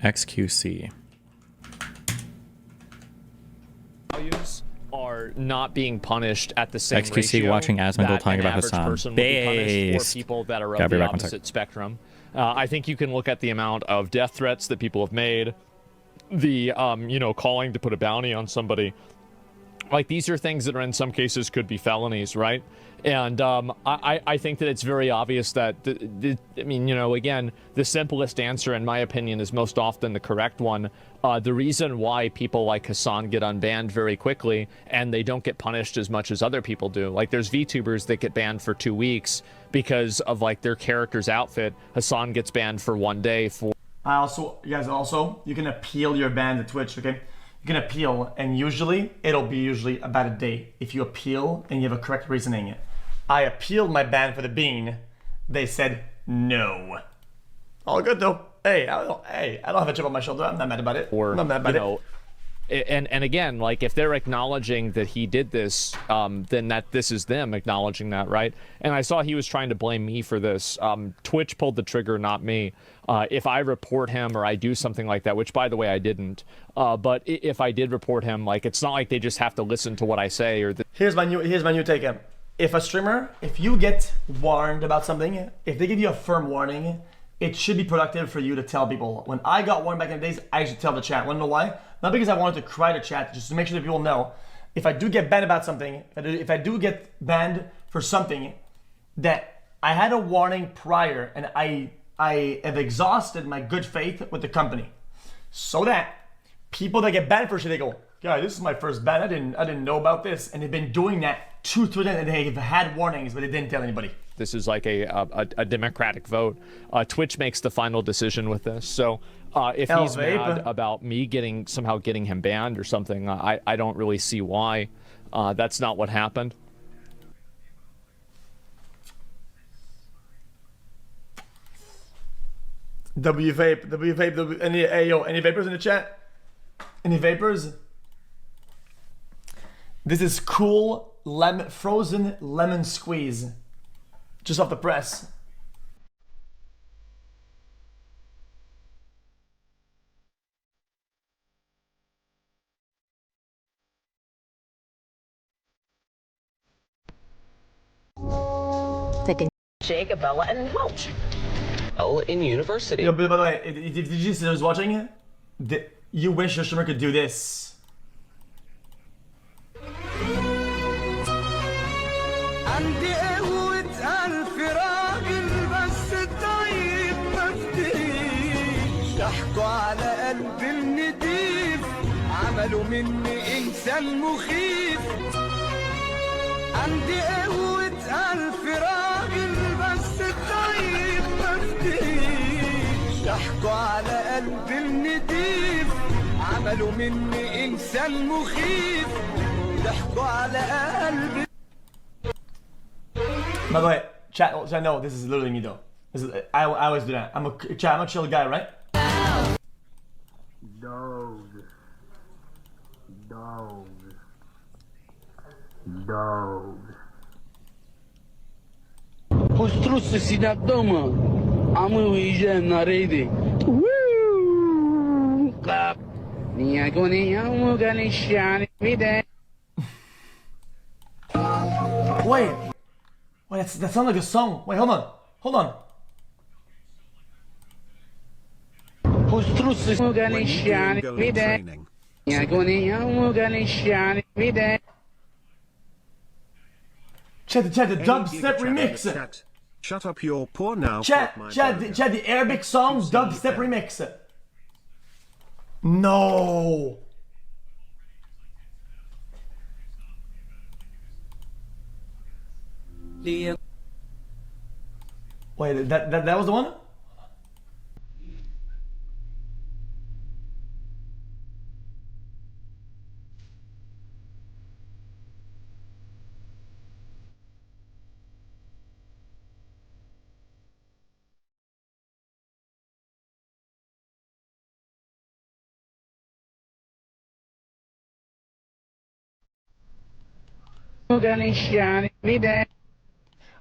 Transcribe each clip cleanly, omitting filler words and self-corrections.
XQC. Values are not being punished at the same XQC ratio watching Asmodel talking about Hassan. person would be punished, or people that are of the opposite spectrum. I think you can look at the amount of death threats that people have made, the you know, calling to put a bounty on somebody. Like, these are things that are in some cases could be felonies, right? And I think that it's very obvious that, I mean, you know, again, the simplest answer, in my opinion, is most often the correct one. The reason why people like Hassan get unbanned very quickly and they don't get punished as much as other people do. Like, there's VTubers that get banned for 2 weeks because of, like, their character's outfit. Hassan gets banned for 1 day for... You guys, you can appeal your ban to Twitch, okay? You can appeal, and it'll be about a day if you appeal and you have a correct reasoning. I appealed my ban for the bean. They said no. All good though. Hey, I don't have a chip on my shoulder. I'm not mad about it. Or, I'm not mad about you know, and again, like, if they're acknowledging that he did this, then this is them acknowledging that, right? And I saw he was trying to blame me for this. Twitch pulled the trigger, not me. If I report him or I do something like that, which, by the way, I didn't, but if I did report him, like, it's not like they just have to listen to what I say. Or here's my new take. If a streamer, if you get warned about something, if they give you a firm warning, it should be productive for you to tell people. When I got warned back in the days, I used to tell the chat. Wanna know why? Not because I wanted to cry to chat, just to make sure that people know. If I do get banned about something, if I do get banned for something that I had a warning prior, and I have exhausted my good faith with the company, so that people that get banned for shit, they go, "Guys, this is my first ban. I didn't know about this," and they've been doing that 2 to 10, and they've had warnings, but they didn't tell anybody. This is like a democratic vote. Twitch makes the final decision with this. So if he's mad about me somehow getting him banned or something, I don't really see why. That's not what happened. WVape, any vapors in the chat? Any vapors? This is cool frozen lemon squeeze. Just off the press. Jacob, Bella, and Welch. Bella in university. Yo, by the way, did you see who's watching it? You wish your streamer could do this. على قلب النديف عملوا مني إنسان مخيف عندي قوة ألف راجل بس الطيب مفتيش ضحكوا على قلب النديف عملوا مني إنسان مخيف ضحكوا على قلب. By the way, chat, no, this is literally me though. I always do that. I'm a chill guy, right? Dog. Construsse cidadão, mano. A mãe na rede. Clap. Minha goninha, galiciane, me dê. Wait, that sounds like a song. Wait, hold on. Construsse galiciane, me dê. Minha goninha, galiciane, me dê. Chat, the dubstep remix. Shut up your poor now. Chat, the Arabic song dubstep remix. No. Wait, that was the one?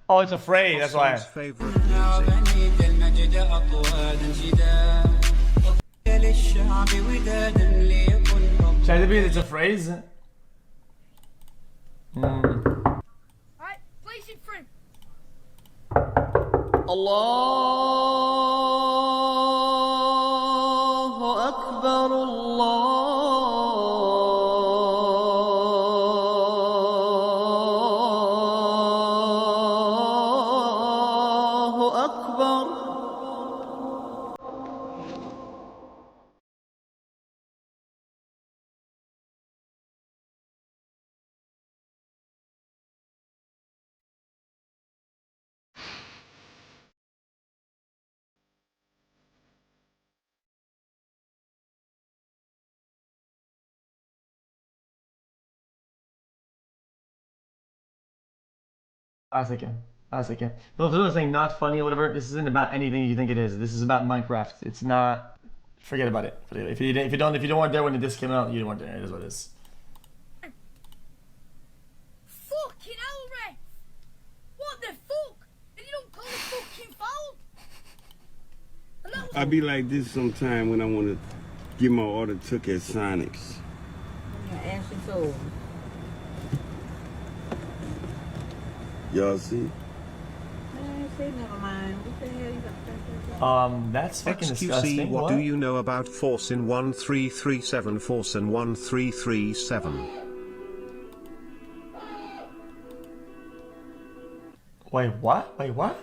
Oh, it's afraid, that's why. Should I believe it's a phrase? Alright, place in front. Allahu Akbar, Allahu Akbar. I was thinking. But if someone's saying not funny or whatever, this isn't about anything you think it is. This is about Minecraft. It's not. Forget about it. If you don't want there when the disc came out, you don't want there. It is what it is. Fucking hell, Ray! What the fuck? And you don't call it fucking foul? I be like this sometime when I want to get my order took at Sonic's. Ashley Soul. Y'all see? Never mind. What the hell you got? That's fucking XQC, disgusting. what do you know about Force in 1337? Force in 1337. Wait, what? Wait, what?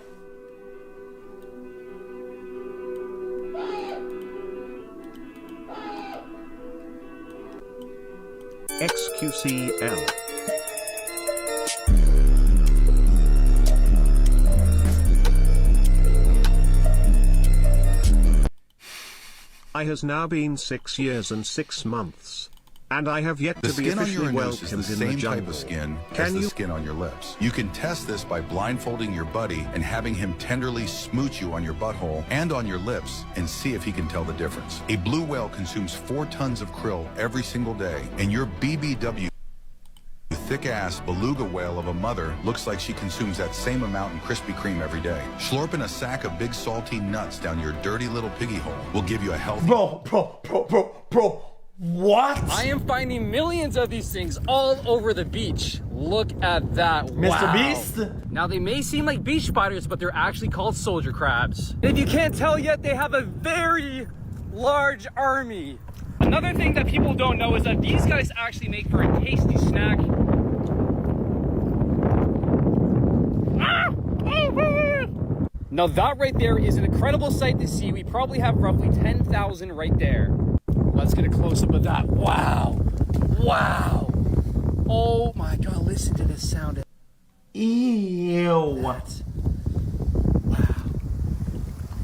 XQCL. I has now been 6 years and 6 months. And I have yet to be officially welcomed in the jungle. The skin on your nose is the same type of skin as the skin on your lips. You can test this by blindfolding your buddy and having him tenderly smooch you on your butthole and on your lips and see if he can tell the difference. A blue whale consumes 4 tons of krill every single day, and your BBW thick-ass beluga whale of a mother looks like she consumes that same amount in Krispy Kreme every day. Slurping a sack of big salty nuts down your dirty little piggy hole will give you a healthy... Bro. What? I am finding millions of these things all over the beach. Look at that. Mr. Wow. Beast? Now they may seem like beach spiders, but they're actually called soldier crabs. And if you can't tell yet, they have a very large army. Another thing that people don't know is that these guys actually make for a tasty snack. Now that right there is an incredible sight to see. We probably have roughly 10,000 right there. Let's get a close-up of that. Wow. Wow. Oh my God, listen to this sound. Ew. What? Wow.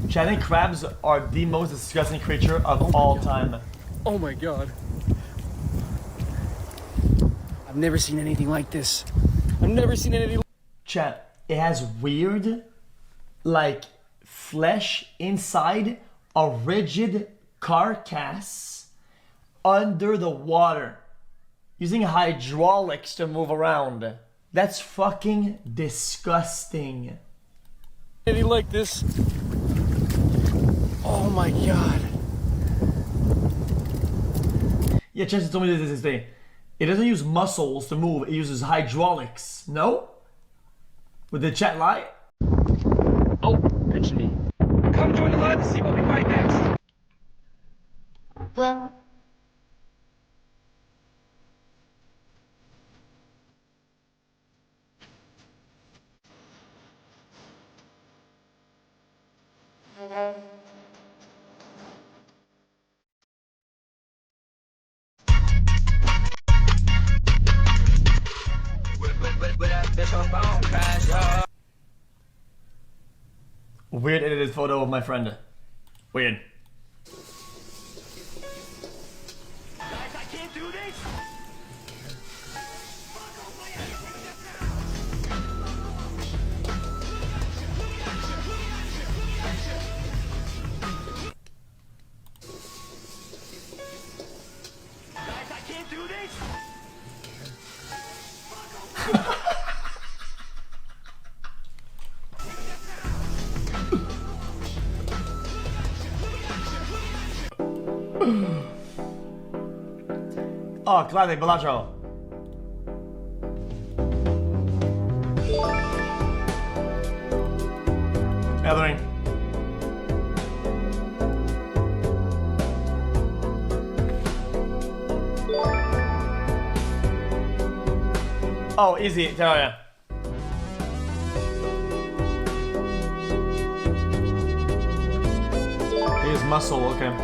I think crabs are the most disgusting creature of all time. Oh my God. I've never seen anything like this. I've never seen anything. Chat, it has weird, like, flesh inside a rigid carcass under the water, using hydraulics to move around. That's fucking disgusting. Anything like this. Oh my God. Yeah, Chance told me this thing. It doesn't use muscles to move, it uses hydraulics. No? Would the chat lie? Oh, pinch me. Come join the live to see what we find next. Well. Weird edited photo of my friend. Weird. Oh, classic, Bellagio. Gathering. Oh, easy, tell ya. Here's muscle, okay.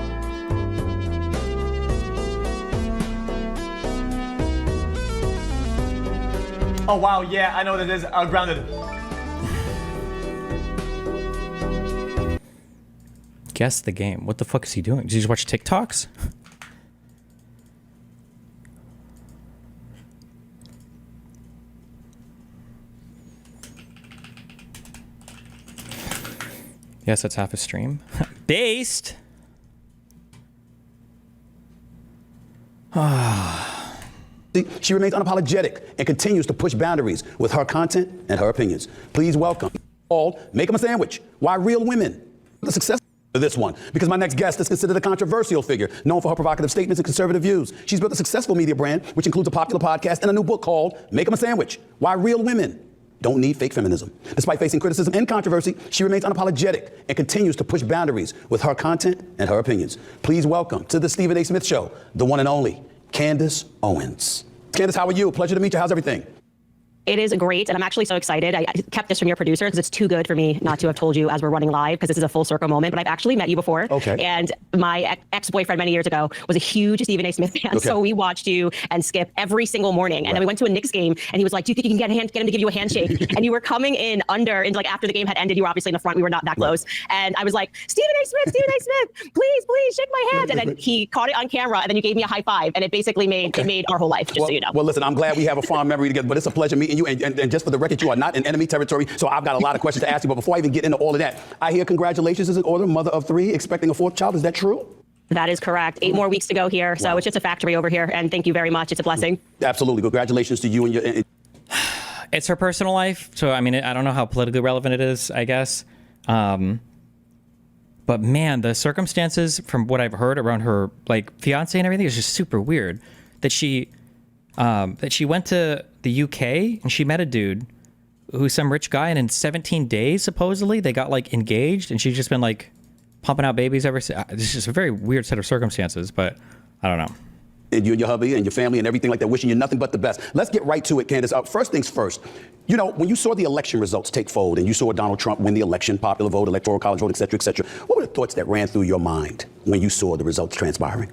Oh wow, yeah, I know what it is. Grounded. Guess the game. What the fuck is he doing? Did you just watch TikToks? Yes, that's half a stream. Based. She remains unapologetic and continues to push boundaries with her content and her opinions. Please welcome all Make 'em a Sandwich. Why real women? The success of this one, because my next guest is considered a controversial figure, known for her provocative statements and conservative views. She's built a successful media brand, which includes a popular podcast and a new book called Make 'em a Sandwich. Why real women don't need fake feminism. Despite facing criticism and controversy, she remains unapologetic and continues to push boundaries with her content and her opinions. Please welcome to the Stephen A. Smith Show, the one and only Candace Owens. Candace, how are you? Pleasure to meet you. How's everything? It is great, and I'm actually so excited. I kept this from your producer because it's too good for me not to have told you as we're running live, because this is a full circle moment, but I've actually met you before. Okay. And my ex-boyfriend many years ago was a huge Stephen A. Smith fan, so we watched you and Skip every single morning. And then we went to a Knicks game, and he was like, do you think you can get him to give you a handshake? And you were coming in into like after the game had ended, you were obviously in the front, we were not that close. And I was like, Stephen A. Smith, please shake my hand. And then he caught it on camera, and then you gave me a high five, and it basically made our whole life, just so you know. Well, listen, I'm glad we have a fond memory together, but it's a pleasure meeting you. And just for the record, you are not in enemy territory, so I've got a lot of questions to ask you. But before I even get into all of that, I hear congratulations as an order, mother of 3, expecting a 4th child. Is that true? That is correct. 8 more weeks to go here, so it's just a factory over here. And thank you very much. It's a blessing. Absolutely. Congratulations to you and your... It's her personal life, so I mean, I don't know how politically relevant it is, I guess. But man, the circumstances from what I've heard around her like fiance and everything is just super weird. That she went to the UK and she met a dude who's some rich guy, and in 17 days supposedly they got like engaged, and she's just been like pumping out babies ever since. It's just a very weird set of circumstances, but I don't know. And you and your hubby and your family and everything like that, wishing you nothing but the best. Let's get right to it, Candace. First things first, you know, when you saw the election results take fold and you saw Donald Trump win the election, popular vote, electoral college vote, et cetera, what were the thoughts that ran through your mind when you saw the results transpiring?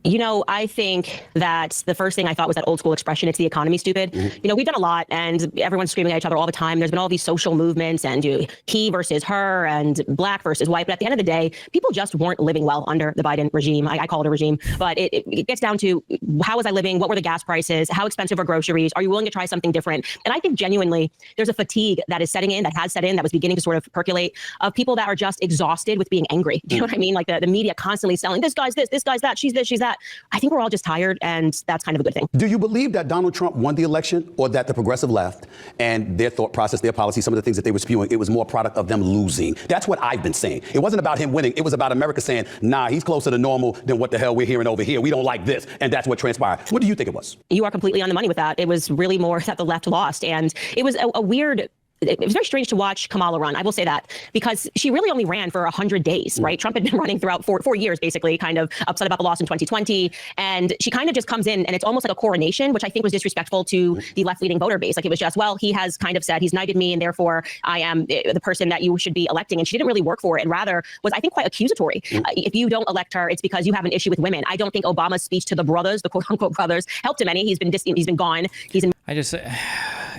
You know, I think that the first thing I thought was that old school expression, it's the economy, stupid. You know, we've done a lot and everyone's screaming at each other all the time. There's been all these social movements and he versus her and black versus white. But at the end of the day, people just weren't living well under the Biden regime. I call it a regime, but it gets down to how was I living? What were the gas prices? How expensive are groceries? Are you willing to try something different? And I think genuinely there's a fatigue that is setting in, that has set in, that was beginning to sort of percolate, of people that are just exhausted with being angry. Do you know what I mean? Like the media constantly selling, this guy's this guy's that, she's this, she's that. I think we're all just tired, and that's kind of a good thing. Do you believe that Donald Trump won the election, or that the progressive left and their thought process, their policy, some of the things that they were spewing, it was more product of them losing? That's what I've been saying. It wasn't about him winning. It was about America saying, nah, he's closer to normal than what the hell we're hearing over here. We don't like this. And that's what transpired. What do you think it was? You are completely on the money with that. It was really more that the left lost. And it was a weird... It was very strange to watch Kamala run. I will say that, because she really only ran for 100 days, right? Trump had been running throughout four years, basically, kind of upset about the loss in 2020. And she kind of just comes in and it's almost like a coronation, which I think was disrespectful to the left-leaning voter base. Like it was just, well, he has kind of said he's knighted me and therefore I am the person that you should be electing. And she didn't really work for it, and rather was, I think, quite accusatory. If you don't elect her, it's because you have an issue with women. I don't think Obama's speech to the brothers, the quote-unquote brothers, helped him any. He's been gone.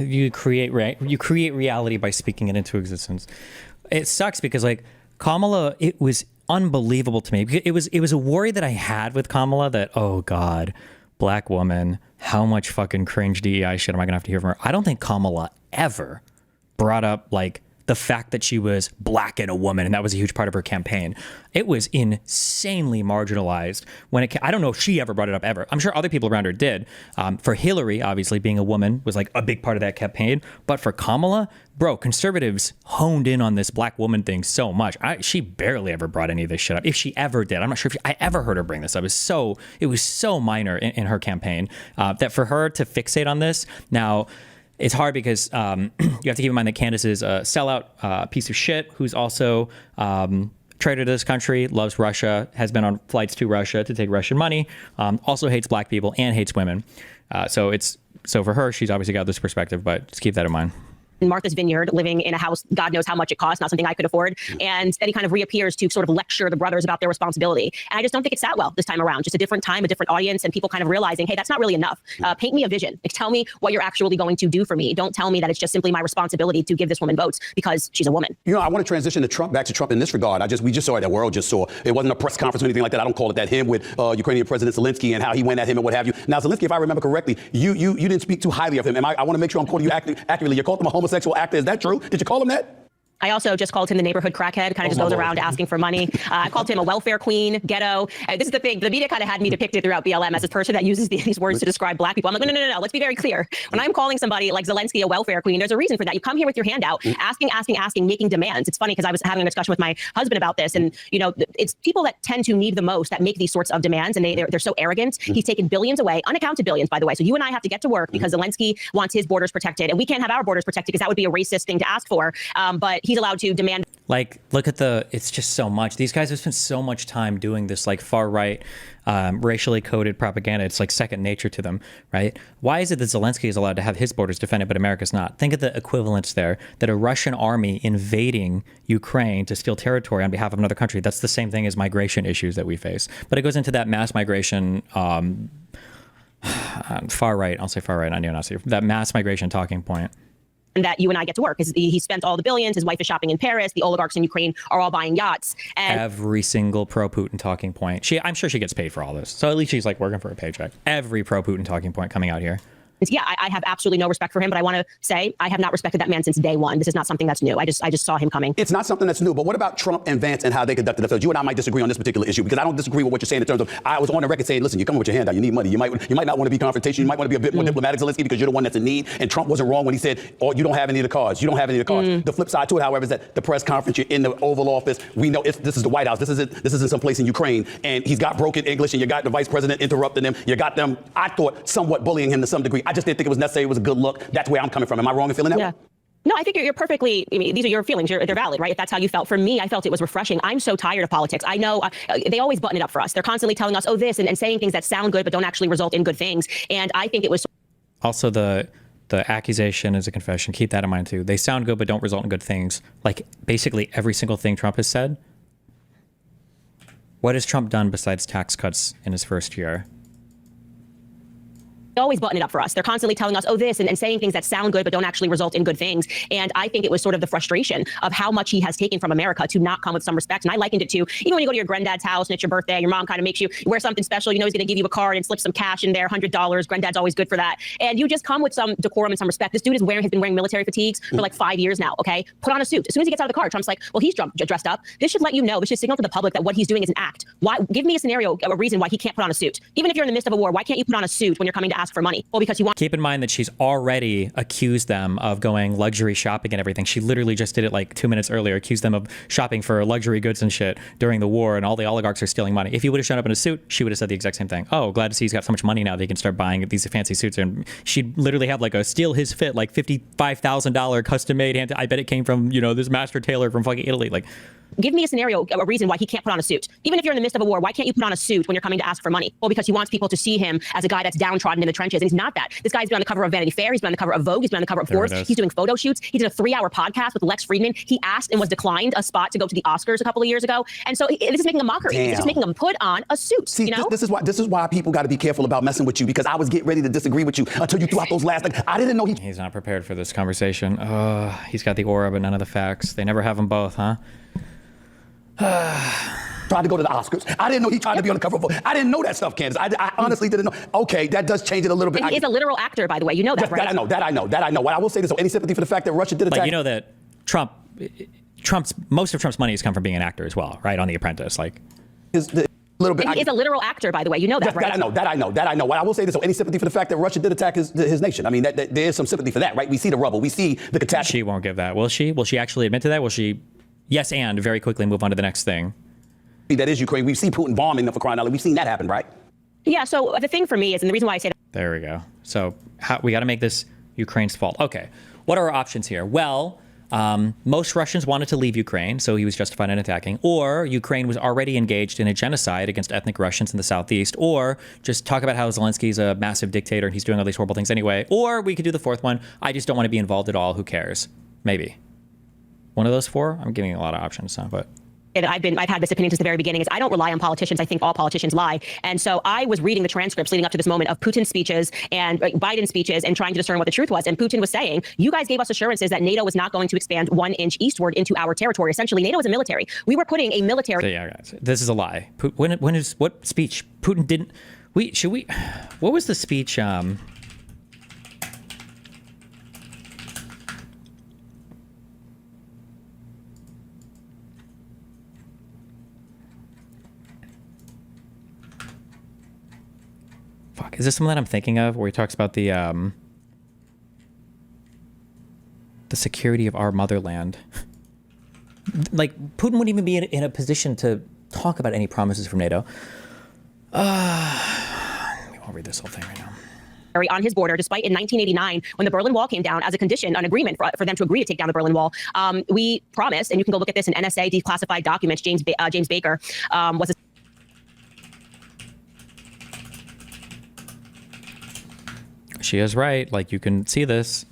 You create reality by speaking it into existence. It sucks because like Kamala, it was unbelievable to me. It was a worry that I had with Kamala that, oh God, black woman, how much fucking cringe DEI shit am I gonna have to hear from her? I don't think Kamala ever brought up like the fact that she was black and a woman, and that was a huge part of her campaign. It was insanely marginalized when it. I don't know if she ever brought it up ever. I'm sure other people around her did. For Hillary, obviously being a woman was like a big part of that campaign, but for Kamala, bro, conservatives honed in on this black woman thing so much. She barely ever brought any of this shit up. If she ever did, I'm not sure if I ever heard her bring this up. It was so minor in her campaign that for her to fixate on this now. It's hard because you have to keep in mind that Candace is a sellout piece of shit who's also traitor to this country, loves Russia, has been on flights to Russia to take Russian money, also hates black people and hates women. So for her, she's obviously got this perspective, but just keep that in mind. in Martha's Vineyard, living in a house, God knows how much it costs, not something I could afford. And then he kind of reappears to sort of lecture the brothers about their responsibility. And I just don't think it sat well this time around. Just a different time, a different audience, and people kind of realizing, hey, that's not really enough. Paint me a vision. Like, tell me what you're actually going to do for me. Don't tell me that it's just simply my responsibility to give this woman votes because she's a woman. You know, I want to transition to Trump, back to Trump in this regard. We just saw it, the world just saw. It wasn't a press conference or anything like that. I don't call it that. Him with Ukrainian President Zelensky and how he went at him and what have you. Now, Zelensky, if I remember correctly, you didn't speak too highly of him. I want to make sure I'm quoting you accurately. You called him a homosexual actor. Is that true? Did you call him that? I also just called him the neighborhood crackhead, kind of just goes around asking for money. I called him a welfare queen, ghetto. This is the thing. The media kind of had me depicted throughout BLM as this person that uses these words to describe black people. I'm like, no. Let's be very clear. When I'm calling somebody like Zelensky a welfare queen, there's a reason for that. You come here with your hand out, asking, making demands. It's funny because I was having a discussion with my husband about this. And, you know, it's people that tend to need the most that make these sorts of demands. And they're so arrogant. He's taken billions away, unaccounted billions, by the way. So you and I have to get to work because Zelensky wants his borders protected. And we can't have our borders protected because that would be a racist thing to ask for. But he's allowed to demand. Like, look at it's just so much. These guys have spent so much time doing this, like, far right, racially coded propaganda. It's like second nature to them, right? Why is it that Zelensky is allowed to have his borders defended, but America's not? Think of the equivalence there, that a Russian army invading Ukraine to steal territory on behalf of another country, that's the same thing as migration issues that we face. But it goes into that mass migration, far right, I'll say far right, not neo-Nazi, that mass migration talking point. That you and I get to work because he spent all the billions. His wife is shopping in Paris. The oligarchs in Ukraine are all buying yachts. And every single pro-Putin talking point. I'm sure she gets paid for all this. So at least she's like working for a paycheck. Every pro-Putin talking point coming out here. Yeah, I have absolutely no respect for him, but I want to say I have not respected that man since day one. This is not something that's new. I just saw him coming. It's not something that's new, but what about Trump and Vance and how they conducted themselves? You and I might disagree on this particular issue because I don't disagree with what you're saying in terms of, I was on the record saying, listen, you're coming with your hand out, you need money. You might not want to be confrontational. You might want to be a bit more diplomatic, Zelensky, because you're the one that's in need. And Trump wasn't wrong when he said, oh, you don't have any of the cards. You don't have any of the cards. The flip side to it, however, is that the press conference, you're in the Oval Office. We know this is the White House. This isn't someplace in Ukraine. And he's got broken English and you got the vice president interrupting him. You got them, I thought, somewhat bullying him to some degree. I just didn't think it was necessary. It was a good look. That's where I'm coming from. Am I wrong in feeling that way? No, I think you're perfectly, I mean, these are your feelings. They're valid, right? If that's how you felt. For me, I felt it was refreshing. I'm so tired of politics. I know they always button it up for us. They're constantly telling us, oh, this, and saying things that sound good, but don't actually result in good things. And I think it was. Also, the accusation is a confession. Keep that in mind, too. They sound good, but don't result in good things. Like, basically every single thing Trump has said. What has Trump done besides tax cuts in his first year? Always button it up for us. They're constantly telling us, oh, this, and saying things that sound good, but don't actually result in good things. And I think it was sort of the frustration of how much he has taken from America to not come with some respect. And I likened it to, even when you go to your granddad's house and it's your birthday, your mom kind of makes you wear something special. You know, he's going to give you a card and slip some cash in there, $100. Granddad's always good for that. And you just come with some decorum and some respect. This dude has been wearing military fatigues for like 5 years now. Okay. Put on a suit. As soon as he gets out of the car, Trump's like, well, he's dressed up. This should let you know. This should signal to the public that what he's doing is an act. Why? Give me a scenario, a reason why he can't put on a suit. Even if you're in the midst of a war, why can't you put on a suit when you're coming to ask for money? Well, because you want. Keep in mind that she's already accused them of going luxury shopping and everything. She literally just did it like 2 minutes earlier, accused them of shopping for luxury goods and shit during the war, and all the oligarchs are stealing money. If he would have shown up in a suit, she would have said the exact same thing. Oh, glad to see he's got so much money now that he can start buying these fancy suits. And she'd literally have like a steal his fit, like $55,000 custom made. I bet it came from, you know, this master tailor from fucking Italy. Like, give me a scenario, a reason why he can't put on a suit. Even if you're in the midst of a war, why can't you put on a suit when you're coming to ask for money? Well, because he wants people to see him as a guy that's downtrodden in the trenches. And he's not that. This guy's been on the cover of Vanity Fair. He's been on the cover of Vogue. He's been on the cover of Forbes. He's doing photo shoots. He did a 3-hour podcast with Lex Friedman. He asked and was declined a spot to go to the Oscars a couple of years ago. And so this is making a mockery. Damn. This is making him put on a suit. See, you know? this is why people got to be careful about messing with you, because I was getting ready to disagree with you until you threw out those last. I didn't know he's not prepared for this conversation. He's got the aura, but none of the facts. They never have them both, huh? Tried to go to the Oscars. I didn't know he tried to be on the cover of Vogue. I didn't know that stuff, Candace. I honestly didn't know. Okay, that does change it a little bit. And he is a literal actor, by the way. You know that, right? That I know. What I will say this, any sympathy for the fact that Russia did attack. Like, you know that Trump most of Trump's money has come from being an actor as well, right? On The Apprentice, like. Little bit. He's a literal actor, by the way. You know that, right? That I know. Well, I will say this. So any sympathy for the fact that Russia did attack his nation? I mean, that there is some sympathy for that, right? We see the rubble. We see the catastrophe. She won't give that, will she? Will she actually admit to that? Will she? Yes, and very quickly move on to the next thing. That is Ukraine. We've seen Putin bombing them for crying out loud. We've seen that happen, right? Yeah. So the thing for me is, and the reason why I say that. There we go. So we got to make this Ukraine's fault. Okay. What are our options here? Well, most Russians wanted to leave Ukraine, so he was justified in attacking, or Ukraine was already engaged in a genocide against ethnic Russians in the southeast, or just talk about how Zelensky's a massive dictator and he's doing all these horrible things anyway, or we could do the fourth one, I just don't want to be involved at all, who cares? Maybe. One of those four? I'm giving you a lot of options, but... I've had this opinion since the very beginning is I don't rely on politicians. I think all politicians lie. And so I was reading the transcripts leading up to this moment of Putin's speeches and Biden's speeches and trying to discern what the truth was. And Putin was saying, you guys gave us assurances that NATO was not going to expand 1 inch eastward into our territory. Essentially, NATO is a military. We were putting a military. So yeah, guys, this is a lie. What speech? Putin didn't. What was the speech? Is this something that I'm thinking of where he talks about the security of our motherland? Like, Putin wouldn't even be in a position to talk about any promises from NATO. I won't read this whole thing right now. On his border, despite in 1989, when the Berlin Wall came down as a condition, an agreement for them to agree to take down the Berlin Wall, we promised, and you can go look at this in NSA declassified documents, James Baker was a She is right. Like, you can see this.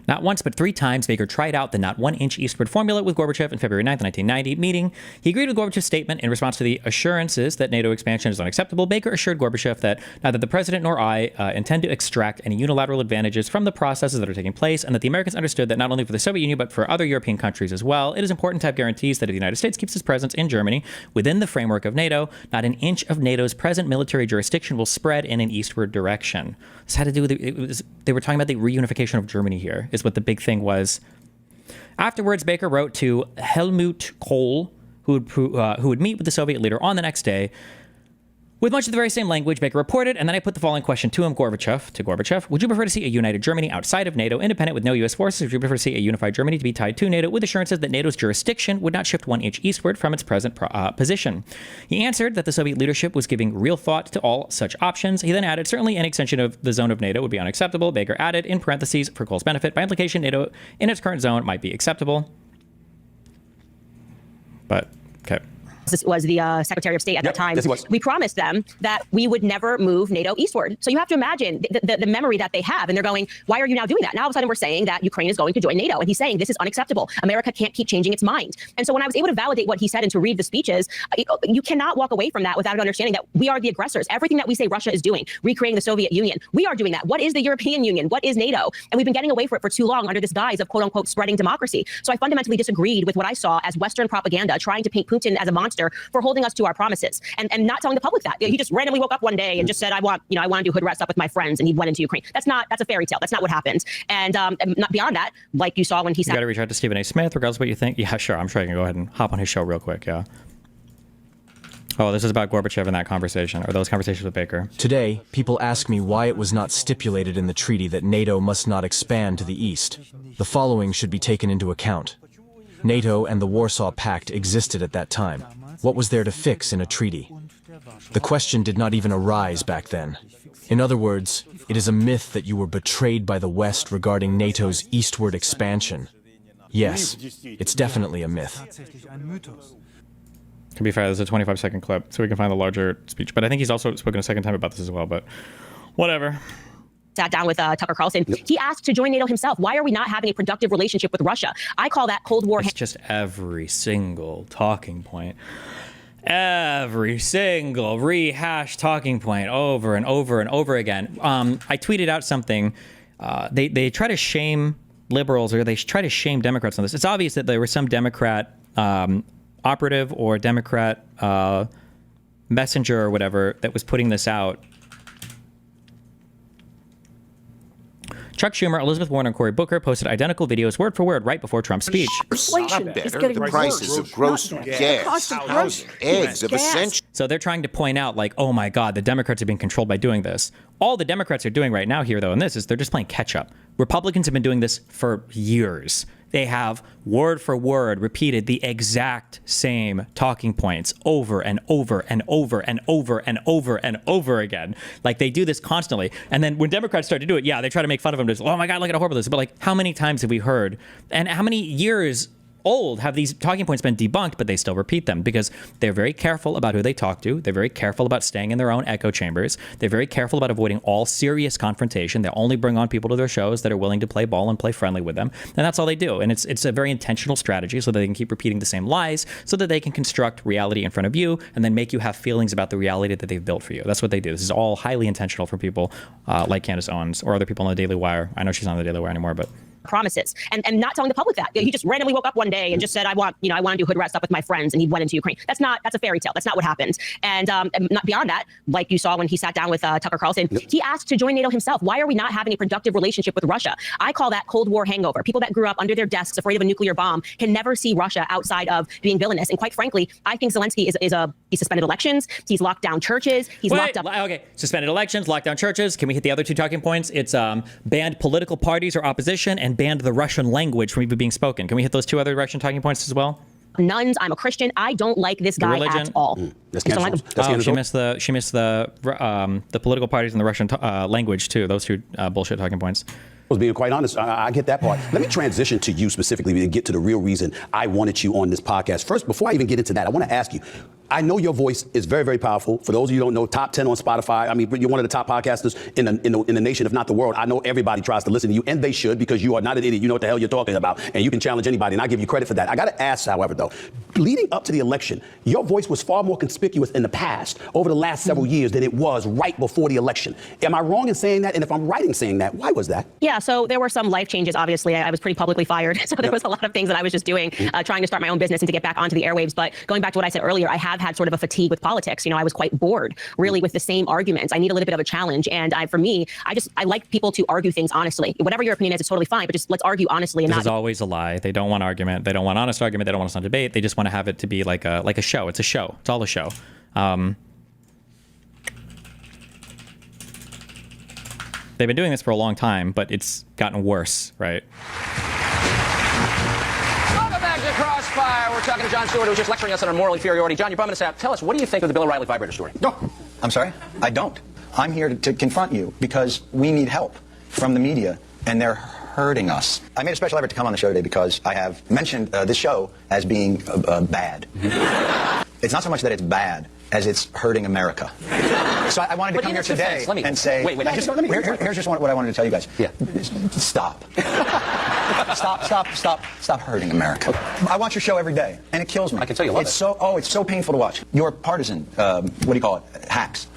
Not once, but 3 times, Baker tried out the not 1 inch eastward formula with Gorbachev in February 9th, 1990 meeting. He agreed with Gorbachev's statement in response to the assurances that NATO expansion is unacceptable. Baker assured Gorbachev that neither the president nor I intend to extract any unilateral advantages from the processes that are taking place, and that the Americans understood that not only for the Soviet Union, but for other European countries as well, it is important to have guarantees that if the United States keeps its presence in Germany within the framework of NATO, not an inch of NATO's present military jurisdiction will spread in an eastward direction. This had to do with they were talking about the reunification of Germany here, is what the big thing was. Afterwards, Baker wrote to Helmut Kohl, who would meet with the Soviet leader on the next day. With much of the very same language, Baker reported, and then I put the following question to him, Gorbachev, would you prefer to see a united Germany outside of NATO, independent with no U.S. forces, or would you prefer to see a unified Germany to be tied to NATO with assurances that NATO's jurisdiction would not shift 1 inch eastward from its present position? He answered that the Soviet leadership was giving real thought to all such options. He then added, certainly any extension of the zone of NATO would be unacceptable. Baker added, in parentheses, for Kohl's benefit, by implication, NATO in its current zone might be acceptable. But, okay. Was the Secretary of State at that time. Yes, we promised them that we would never move NATO eastward. So you have to imagine the memory that they have. And they're going, why are you now doing that? Now all of a sudden we're saying that Ukraine is going to join NATO. And he's saying this is unacceptable. America can't keep changing its mind. And so when I was able to validate what he said and to read the speeches, you cannot walk away from that without understanding that we are the aggressors. Everything that we say Russia is doing, recreating the Soviet Union, we are doing that. What is the European Union? What is NATO? And we've been getting away from it for too long under this guise of quote unquote spreading democracy. So I fundamentally disagreed with what I saw as Western propaganda trying to paint Putin as a monster for holding us to our promises and not telling the public that. He just randomly woke up one day and just said, I want to do hood rat stuff with my friends, and he went into Ukraine. That's a fairy tale. That's not what happened. And not beyond that, like you saw when he said. You got to reach out to Stephen A. Smith, regardless of what you think. Yeah, sure. I'm sure I can go ahead and hop on his show real quick. Yeah. Oh, this is about Gorbachev and that conversation, or those conversations with Baker. Today, people ask me why it was not stipulated in the treaty that NATO must not expand to the east. The following should be taken into account. NATO and the Warsaw Pact existed at that time. What was there to fix in a treaty? The question did not even arise back then. In other words, it is a myth that you were betrayed by the West regarding NATO's eastward expansion. Yes, it's definitely a myth. To be fair, there's a 25-second clip, so we can find the larger speech. But I think he's also spoken a second time about this as well, but whatever. Sat down with Tucker Carlson. He asked to join NATO himself. Why are we not having a productive relationship with Russia? I call that Cold War. It's just every single talking point. every single rehashed talking point over and over and over again. I tweeted out something. They try to shame liberals, or they try to shame Democrats on this. It's obvious that there was some Democrat operative or Democrat messenger or whatever that was putting this out. Chuck Schumer, Elizabeth Warren, and Cory Booker posted identical videos word for word right before Trump's speech. Inflation is getting the prices of grocery, gas, housing, eggs of essential. So they're trying to point out, like, oh my God, the Democrats are being controlled by doing this. All the Democrats are doing right now here, though, in this is they're just playing catch up. Republicans have been doing this for years. They have word for word repeated the exact same talking points over and over and over and over and over and over again. Like, they do this constantly. And then when Democrats start to do it, yeah, they try to make fun of them. Just, oh my God, look at how horrible this is. But like, how many times have we heard, and how many years old have these talking points been debunked, but they still repeat them because they're very careful about who they talk to. They're very careful about staying in their own echo chambers. They're very careful about avoiding all serious confrontation. They only bring on people to their shows that are willing to play ball and play friendly with them. And that's all they do. And it's a very intentional strategy so that they can keep repeating the same lies so that they can construct reality in front of you and then make you have feelings about the reality that they've built for you. That's what they do. This is all highly intentional for people like Candace Owens or other people on the Daily Wire. I know she's not on the Daily Wire anymore, but promises and not telling the public that. He just randomly woke up one day and just said, I want to do hood rat stuff with my friends, and he went into Ukraine. That's a fairy tale. That's not what happened. And not beyond that, like you saw when he sat down with Tucker Carlson, he asked to join NATO himself. Why are we not having a productive relationship with Russia? I call that Cold War hangover. People that grew up under their desks afraid of a nuclear bomb can never see Russia outside of being villainous. And quite frankly, I think Zelensky he suspended elections. He's locked down churches. He's locked up. Okay, suspended elections, locked down churches. Can we hit the other two talking points? It's banned political parties or opposition and banned the Russian language from even being spoken. Can we hit those two other Russian talking points as well? Nuns. I'm a Christian. I don't like this guy at all. She missed the political parties and the Russian language too. Those two bullshit talking points. I was being quite honest. I get that part. Let me transition to you specifically and get to the real reason I wanted you on this podcast. First, before I even get into that, I want to ask you, I know your voice is very, very powerful. For those of you who don't know, top 10 on Spotify. I mean, you're one of the top podcasters in the nation, if not the world. I know everybody tries to listen to you, and they should, because you are not an idiot. You know what the hell you're talking about, and you can challenge anybody, and I give you credit for that. I got to ask, however, though, leading up to the election, your voice was far more conspicuous in the past, over the last several years, than it was right before the election. Am I wrong in saying that? And if I'm right in saying that, why was that? Yeah, so there were some life changes, obviously. I was pretty publicly fired, so there was a lot of things that I was just doing, trying to start my own business and to get back onto the airwaves. But going back to what I said earlier, I have had sort of a fatigue with politics. I was quite bored, really, with the same arguments. I need a little bit of a challenge. And I like people to argue things honestly. Whatever your opinion is, it's totally fine, but just let's argue honestly. And this is always a lie. They don't want argument. They don't want honest argument. They don't want us on debate. They just want to have it to be like a show. It's a show. It's all a show. They've been doing this for a long time, but it's gotten worse, right? Welcome back to Crossfire. We're talking to Jon Stewart, who was just lecturing us on our moral inferiority. John, you're prominent staff. Tell us, what do you think of the Bill O'Reilly vibrator story? No, I'm sorry. I don't. I'm here to confront you because we need help from the media, and they're hurting us. I made a special effort to come on the show today because I have mentioned this show as being bad. It's not so much that it's bad as it's hurting America. So I wanted to come here today and say, here's just what I wanted to tell you guys. Yeah. Stop. Stop hurting America. I watch your show every day, and it kills me. I can tell you love it. It's so painful to watch. Your partisan, what do you call it, hacks.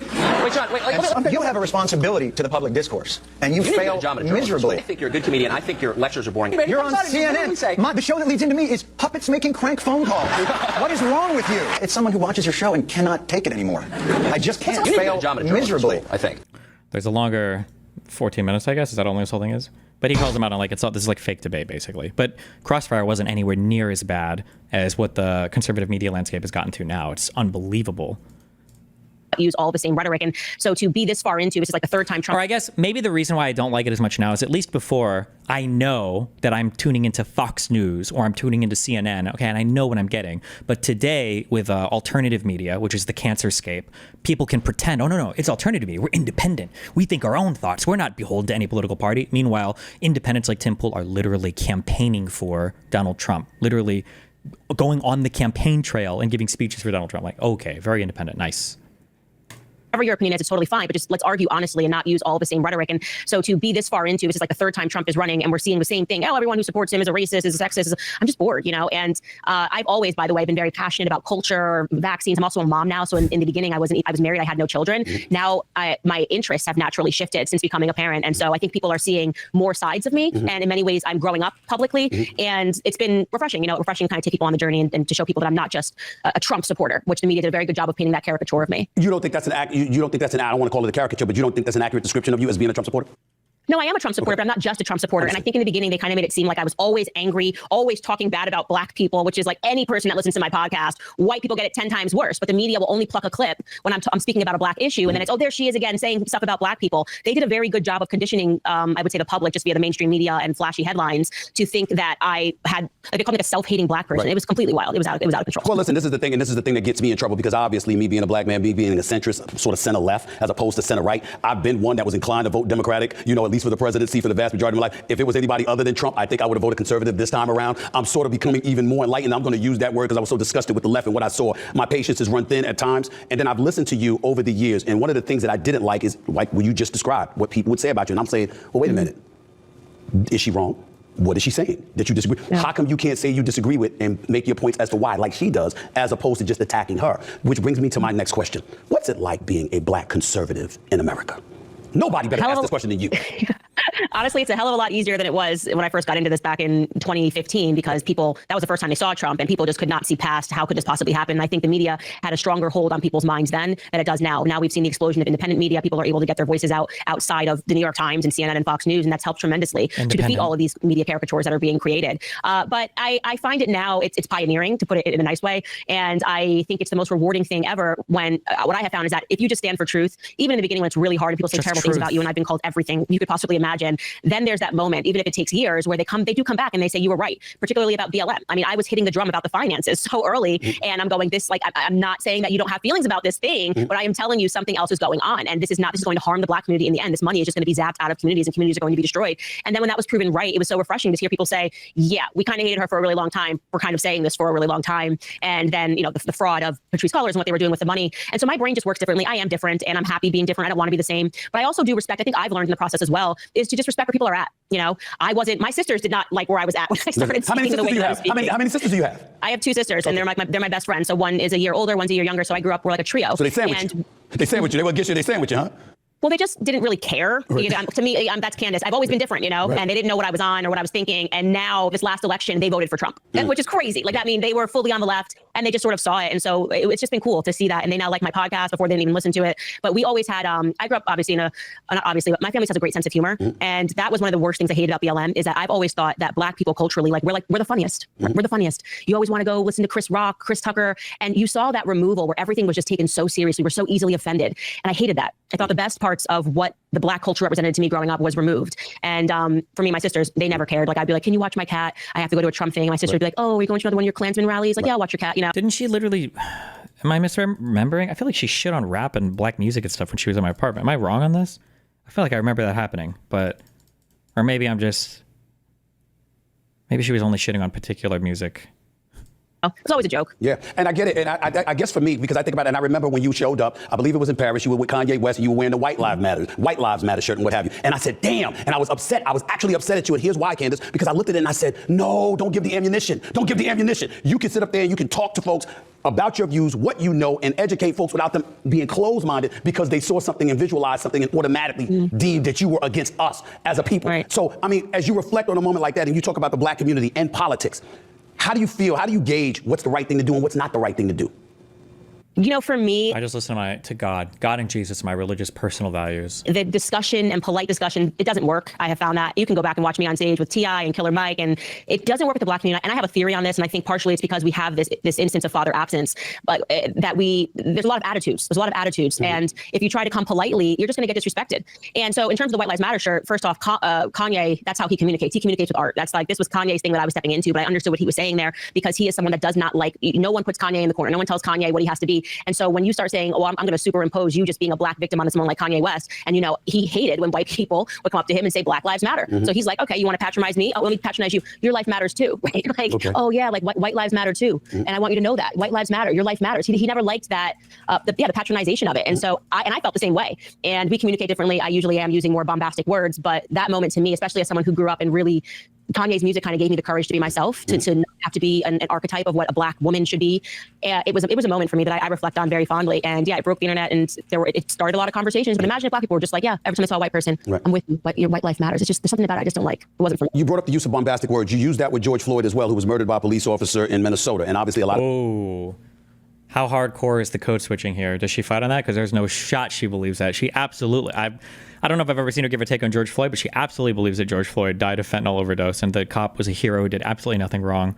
Wait, John, you have a responsibility to the public discourse, and you fail miserably. I think you're a good comedian. I think your lectures are boring. You're on CNN. The show that leads into me is puppets making crank phone calls. What is wrong with you? It's someone who watches your show and cannot take it anymore. I just can't fail miserably. I think. There's a longer 14 minutes, I guess. Is that all this whole thing is? But he calls them out on this is like fake debate, basically. But Crossfire wasn't anywhere near as bad as what the conservative media landscape has gotten to now. It's unbelievable. Use all the same rhetoric. And so to be this far into, this is like the third time Trump. Or I guess maybe the reason why I don't like it as much now is at least before I know that I'm tuning into Fox News or I'm tuning into CNN. Okay. And I know what I'm getting. But today with alternative media, which is the cancerscape, people can pretend, oh, no, it's alternative media. We're independent. We think our own thoughts. We're not beholden to any political party. Meanwhile, independents like Tim Pool are literally campaigning for Donald Trump, literally going on the campaign trail and giving speeches for Donald Trump. Like, okay, very independent. Nice. whatever your opinion is, it's totally fine, but just let's argue honestly and not use all the same rhetoric. And so to be this far into, this is like the third time Trump is running and we're seeing the same thing. Oh, everyone who supports him is a racist, is a sexist. I'm just bored, you know? And I've always, by the way, been very passionate about culture, vaccines. I'm also a mom now. So in the beginning, I was married, I had no children. Now my interests have naturally shifted since becoming a parent. And so I think people are seeing more sides of me. And in many ways, I'm growing up publicly. And it's been refreshing, refreshing to kind of take people on the journey and to show people that I'm not just a Trump supporter, which the media did a very good job of painting that caricature of me. You don't think that's you don't think that's I don't want to call it a caricature, but you don't think that's an accurate description of you as being a Trump supporter? No, I am a Trump supporter, but I'm not just a Trump supporter. And I think in the beginning, they kind of made it seem like I was always angry, always talking bad about black people, which is like any person that listens to my podcast, white people get it 10 times worse. But the media will only pluck a clip when I'm speaking about a black issue. And then it's, oh, there she is again saying stuff about black people. They did a very good job of conditioning, I would say, the public just via the mainstream media and flashy headlines to think that I had, like, they called me a self-hating black person. It was completely wild. It was out of control. Well, listen, this is the thing, and this is the thing that gets me in trouble, because obviously me being a black man, me being a centrist, sort of center left, as opposed to center right, I've been one that was inclined to vote Democratic, at least for the presidency, for the vast majority of my life. If it was anybody other than Trump, I think I would have voted conservative this time around. I'm sort of becoming even more enlightened. I'm going to use that word because I was so disgusted with the left and what I saw. My patience has run thin at times. And then I've listened to you over the years. And one of the things that I didn't like is like what you just described, what people would say about you. And I'm saying, well, wait a minute. Is she wrong? What is she saying that you disagree? Yeah. How come you can't say you disagree with and make your points as to why, like she does, as opposed to just attacking her? Which brings me to my next question. What's it like being a black conservative in America? Nobody better ask this question than you. Honestly, it's a hell of a lot easier than it was when I first got into this back in 2015, because that was the first time they saw Trump, and people just could not see past how could this possibly happen. And I think the media had a stronger hold on people's minds then than it does now. Now we've seen the explosion of independent media. People are able to get their voices out outside of the New York Times and CNN and Fox News, and that's helped tremendously to defeat all of these media caricatures that are being created. But I find it now, it's pioneering, to put it in a nice way. And I think it's the most rewarding thing ever when what I have found is that if you just stand for truth, even in the beginning when it's really hard and people say just terrible things about you, and I've been called everything you could possibly imagine, then there's that moment, even if it takes years, where they do come back and they say you were right, particularly about BLM. I mean, I was hitting the drum about the finances so early, and I'm going, this, like, I'm not saying that you don't have feelings about this thing, but I am telling you something else is going on, and this is going to harm the black community in the end. This money is just going to be zapped out of communities, and communities are going to be destroyed. And then when that was proven right, it was so refreshing to hear people say, yeah, we kind of hated her for a really long time. We're kind of saying this for a really long time. And then, the fraud of Patrice Cullors and what they were doing with the money. And so my brain just works differently. I am different, and I'm happy being different. I don't want to be the same, but I also do respect, I think I've learned in the process as well, is to just respect where people are at. My sisters did not like where I was at when I started speaking the way that I was speaking. How many sisters do you have? I have two sisters, and they're my best friends. So one is a year older, one's a year younger. So we're like a trio. So they sandwich you. They sandwich you. They will get you. They sandwich you, huh? Well, they just didn't really care. Right. To me, that's Candace. I've always been different, right. And they didn't know what I was on or what I was thinking. And now this last election, they voted for Trump, which is crazy. Like, I mean, they were fully on the left and they just sort of saw it. And so it's just been cool to see that. And they now like my podcast before they didn't even listen to it. But we always had, I grew up obviously not obviously, but my family has a great sense of humor. And that was one of the worst things I hated about BLM, is that I've always thought that black people culturally, we're the funniest. We're the funniest. You always want to go listen to Chris Rock, Chris Tucker. And you saw that removal where everything was just taken so seriously. We're so easily offended. And I hated that. I thought the best parts of what the black culture represented to me growing up was removed. And for me, my sisters, they never cared. Like, I'd be like, can you watch my cat? I have to go to a Trump thing. My sister would be like, oh, are you going to another one of your Klansman rallies? Like, yeah, I'll watch your cat, Didn't she literally, am I misremembering? I feel like she shit on rap and black music and stuff when she was in my apartment. Am I wrong on this? I feel like I remember that happening, or maybe maybe she was only shitting on particular music. It's always a joke. Yeah, and I get it. And I guess for me, because I think about it, and I remember when you showed up, I believe it was in Paris, you were with Kanye West, and you were wearing the White Lives Matter shirt and what have you. And I said, damn. And I was upset. I was actually upset at you. And here's why, Candace, because I looked at it and I said, no, don't give the ammunition. Don't give the ammunition. You can sit up there and you can talk to folks about your views, what you know, and educate folks without them being closed-minded because they saw something and visualized something and automatically deemed that you were against us as a people. Right. So, I mean, as you reflect on a moment like that and you talk about the black community and politics, how do you feel? How do you gauge what's the right thing to do and what's not the right thing to do? For me, I just listen to God and Jesus, my religious personal values. The discussion and polite discussion, it doesn't work. I have found that. You can go back and watch me on stage with T.I. and Killer Mike, and it doesn't work with the black community. And I have a theory on this, and I think partially it's because we have this instance of father absence, but there's a lot of attitudes. And if you try to come politely, you're just going to get disrespected. And so in terms of the White Lives Matter shirt, first off, Kanye, that's how he communicates. He communicates with art. That's like, this was Kanye's thing that I was stepping into, but I understood what he was saying there because he is someone that does not like, no one puts Kanye in the corner. No one tells Kanye what he has to be. And so when you start saying, oh, I'm going to superimpose you just being a black victim onto someone like Kanye West, and he hated when white people would come up to him and say Black Lives Matter. So he's like, okay, you want to patronize me? Oh, let me patronize you. Your life matters too, right? Like, oh yeah, like white lives matter too. And I want you to know that white lives matter. Your life matters. He never liked that, the patronization of it. And so I felt the same way. And we communicate differently. I usually am using more bombastic words, but that moment to me, especially as someone who grew up in really Kanye's music kind of gave me the courage to be myself, to not have to be an archetype of what a black woman should be. It was a moment for me that I reflect on very fondly. And yeah, it broke the internet, and it started a lot of conversations. But imagine if black people were just like, yeah, every time I saw a white person, I'm with you, but your white life matters. It's just, there's something about it I just don't like. It wasn't for me. You brought up the use of bombastic words. You used that with George Floyd as well, who was murdered by a police officer in Minnesota. And obviously a lot of... How hardcore is the code switching here? Does she fight on that? Because there's no shot she believes that. She absolutely... I don't know if I've ever seen her give a take on George Floyd, but she absolutely believes that George Floyd died of fentanyl overdose and the cop was a hero who did absolutely nothing wrong.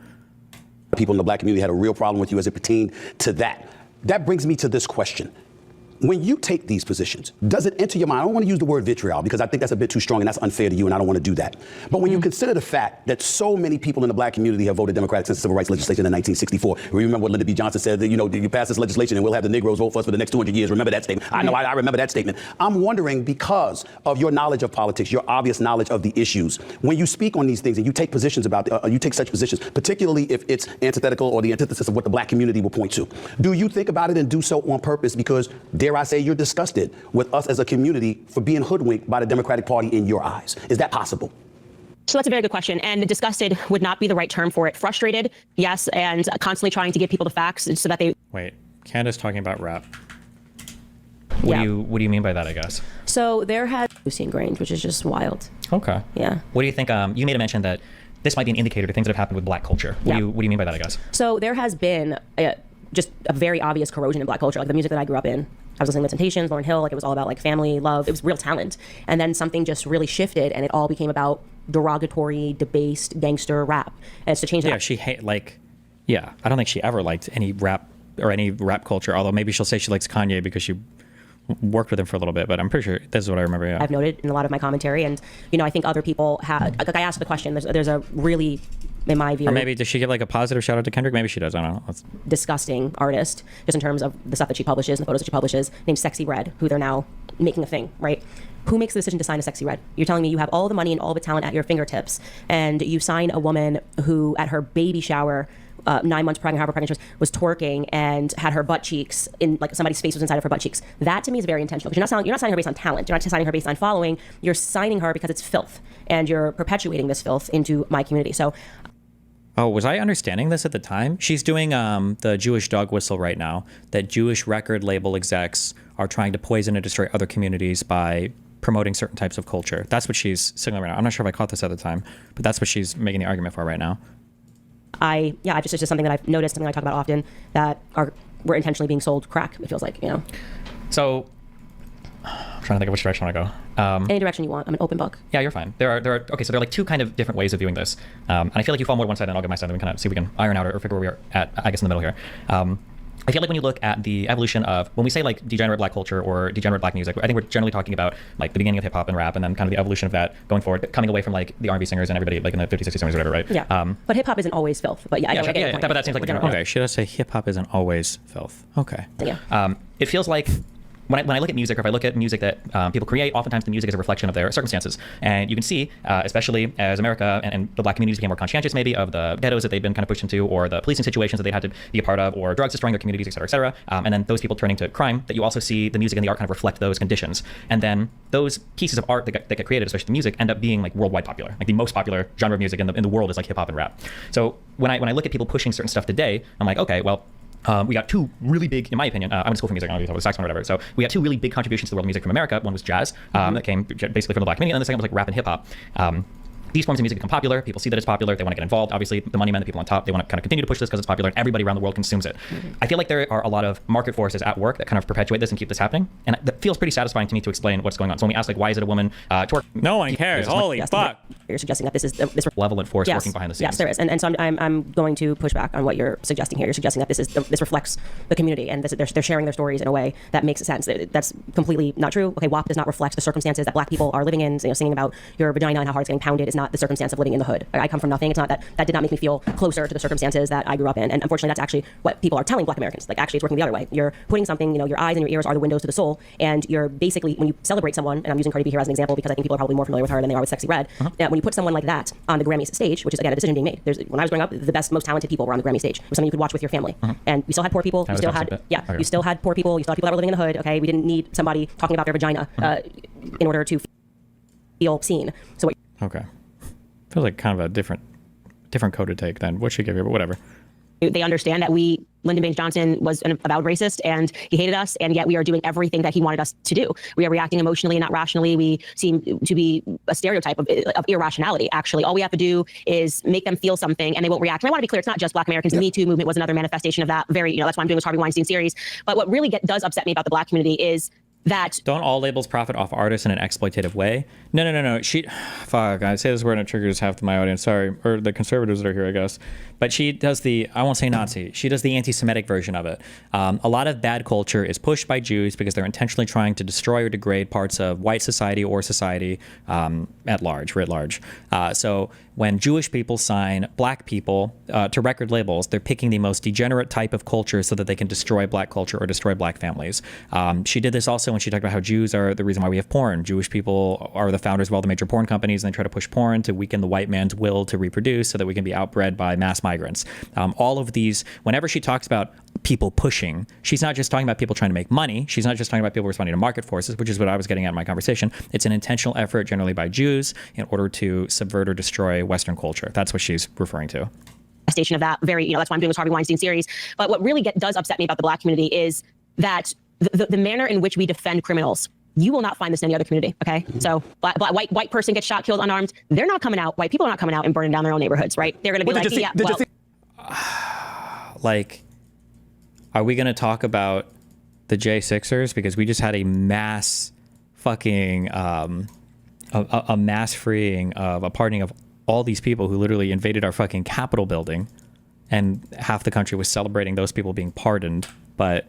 People in the black community had a real problem with you as it pertained to that. That brings me to this question. When you take these positions, does it enter your mind? I don't want to use the word vitriol because I think that's a bit too strong and that's unfair to you, and I don't want to do that. But when you consider the fact that so many people in the black community have voted Democratic since the civil rights legislation in 1964, remember what Lyndon B. Johnson said, that, you pass this legislation and we'll have the Negroes vote for us for the next 200 years. Remember that statement? I know, I remember that statement. I'm wondering, because of your knowledge of politics, your obvious knowledge of the issues, when you speak on these things and you take positions about, you take such positions, particularly if it's antithetical or the antithesis of what the black community will point to, do you think about it and do so on purpose because, dare I say, you're disgusted with us as a community for being hoodwinked by the Democratic Party in your eyes? Is that possible? So that's a very good question. And disgusted would not be the right term for it. Frustrated, yes, and constantly trying to give people the facts so that they... Wait, Candace talking about rap. What do you mean by that, I guess? So there has Lucy and Grange, which is just wild. Okay. Yeah. What do you think? You made a mention that this might be an indicator to things that have happened with black culture. What do you mean by that, I guess? So there has been just a very obvious corrosion in black culture. Like the music that I grew up in, I was listening to Temptations, Lauryn Hill, like it was all about like family, love. It was real talent. And then something just really shifted and it all became about derogatory, debased, gangster rap. And it's to change that. Yeah, I don't think she ever liked any rap or any rap culture, although maybe she'll say she likes Kanye because she worked with him for a little bit, but I'm pretty sure this is what I remember. Yeah. I've noted in a lot of my commentary, and I think other people had. Like I asked the question. There's a really, in my view, or maybe does she give like a positive shout out to Kendrick? Maybe she does. I don't know. Disgusting artist, just in terms of the stuff that she publishes and the photos that she publishes, named Sexy Red, who they're now making a thing, right? Who makes the decision to sign a Sexy Red? You're telling me you have all the money and all the talent at your fingertips, and you sign a woman who, at her baby shower, 9 months pregnant, however pregnant she was twerking and had her butt cheeks in, like somebody's face was inside of her butt cheeks. That to me is very intentional, because you're not signing her based on talent. You're not signing her based on following. You're signing her because it's filth, and you're perpetuating this filth into my community. So. Oh, was I understanding this at the time? She's doing the Jewish dog whistle right now, that Jewish record label execs are trying to poison and destroy other communities by promoting certain types of culture. That's what she's signaling right now. I'm not sure if I caught this at the time, but that's what she's making the argument for right now. It's just something that I've noticed, something I talk about often, that we're intentionally being sold crack, it feels like, So, I'm trying to think of which direction I want to go. Any direction you want. I'm an open book. Yeah, you're fine. There are like two kind of different ways of viewing this. And I feel like you fall more to one side and I'll get my side, and we can kind of see if we can iron out or figure where we are at, I guess, in the middle here. I feel like when you look at the evolution of, when we say like degenerate black culture or degenerate black music, I think we're generally talking about like the beginning of hip hop and rap, and then kind of the evolution of that going forward, coming away from like the R&B singers and everybody like in the 50s, 60s, 70s, whatever, right? Yeah. But hip hop isn't always filth. But yeah, I get your point. But that seems like general. Okay, should I say hip hop isn't always filth? Okay. Yeah. It feels like when I look at music, or if I look at music that people create, oftentimes the music is a reflection of their circumstances. And you can see, especially as America and the black communities became more conscientious maybe of the ghettos that they've been kind of pushed into, or the policing situations that they had to be a part of, or drugs destroying their communities, et cetera, et cetera. And then those people turning to crime, that you also see the music and the art kind of reflect those conditions. And then those pieces of art that get created, especially the music, end up being like worldwide popular. Like the most popular genre of music in the world is like hip hop and rap. So when I look at people pushing certain stuff today, I'm like, okay, well, we got two really big, in my opinion, I'm in school for music, I don't know if it's saxophone or whatever, so we got two really big contributions to the world of music from America. One was jazz, that came basically from the black community, and then the second was like rap and hip hop. These forms of music become popular. People see that it's popular. They want to get involved. Obviously, the money men, the people on top, they want to kind of continue to push this because it's popular and everybody around the world consumes it. I feel like there are a lot of market forces at work that kind of perpetuate this and keep this happening. And that feels pretty satisfying to me to explain what's going on. So when we ask, like, why is it a woman twerk? No one cares. Holy fuck. You're suggesting that this is this malevolent force working behind the scenes. Yes, there is. And so I'm going to push back on what you're suggesting here. You're suggesting that this reflects the community, and they're sharing their stories in a way that makes sense. That's completely not true. Okay, WAP does not reflect the circumstances that black people are living in. Singing about your vagina and how hard it's getting pounded is not the circumstance of living in the hood. I come from nothing. It's not that did not make me feel closer to the circumstances that I grew up in. And unfortunately, that's actually what people are telling Black Americans. Like, actually, it's working the other way. You're putting something, your eyes and your ears are the windows to the soul. And you're basically, when you celebrate someone, and I'm using Cardi B here as an example because I think people are probably more familiar with her than they are with Sexy Red. When you put someone like that on the Grammys stage, which is, again, a decision being made. When I was growing up, the best, most talented people were on the Grammy stage. It was something you could watch with your family. And you still had poor people. You still had, you still had poor people. You still had people that were living in the hood. Okay, we didn't need somebody talking about their vagina in order to feel seen. So what? Okay, feels like kind of a different code to take than what she gave you, but whatever. They understand that Lyndon Baines Johnson was an avowed racist and he hated us, and yet we are doing everything that he wanted us to do. We are reacting emotionally and not rationally. We seem to be a stereotype of irrationality, actually. All we have to do is make them feel something and they won't react. And I want to be clear, it's not just Black Americans. The Me Too movement was another manifestation of that. That's why I'm doing this Harvey Weinstein series. But what really does upset me about the Black community is that don't all labels profit off artists in an exploitative way? No. Fuck, I say this word and it triggers half of my audience. Sorry, or the conservatives that are here, I guess. But she does I won't say Nazi. She does the anti-Semitic version of it. A lot of bad culture is pushed by Jews because they're intentionally trying to destroy or degrade parts of white society or society writ large. So when Jewish people sign Black people to record labels, they're picking the most degenerate type of culture so that they can destroy Black culture or destroy Black families. She did this also when she talked about how Jews are the reason why we have porn. Jewish people are the founders of all the major porn companies, and they try to push porn to weaken the white man's will to reproduce so that we can be outbred by mass migrants. All of these, whenever she talks about people pushing, she's not just talking about people trying to make money. She's not just talking about people responding to market forces, which is what I was getting at in my conversation. It's an intentional effort generally by Jews in order to subvert or destroy Western culture. That's what she's referring to. Station of that that's why I'm doing this Harvey Weinstein series. But what really does upset me about the Black community is that the manner in which we defend criminals. You will not find this in any other community, okay? So white person gets shot, killed, unarmed. They're not coming out. White people are not coming out and burning down their own neighborhoods, right? They're going to be like, are we going to talk about the J6ers? Because we just had a mass fucking, a mass freeing of a pardoning of all these people who literally invaded our fucking Capitol building, and half the country was celebrating those people being pardoned, but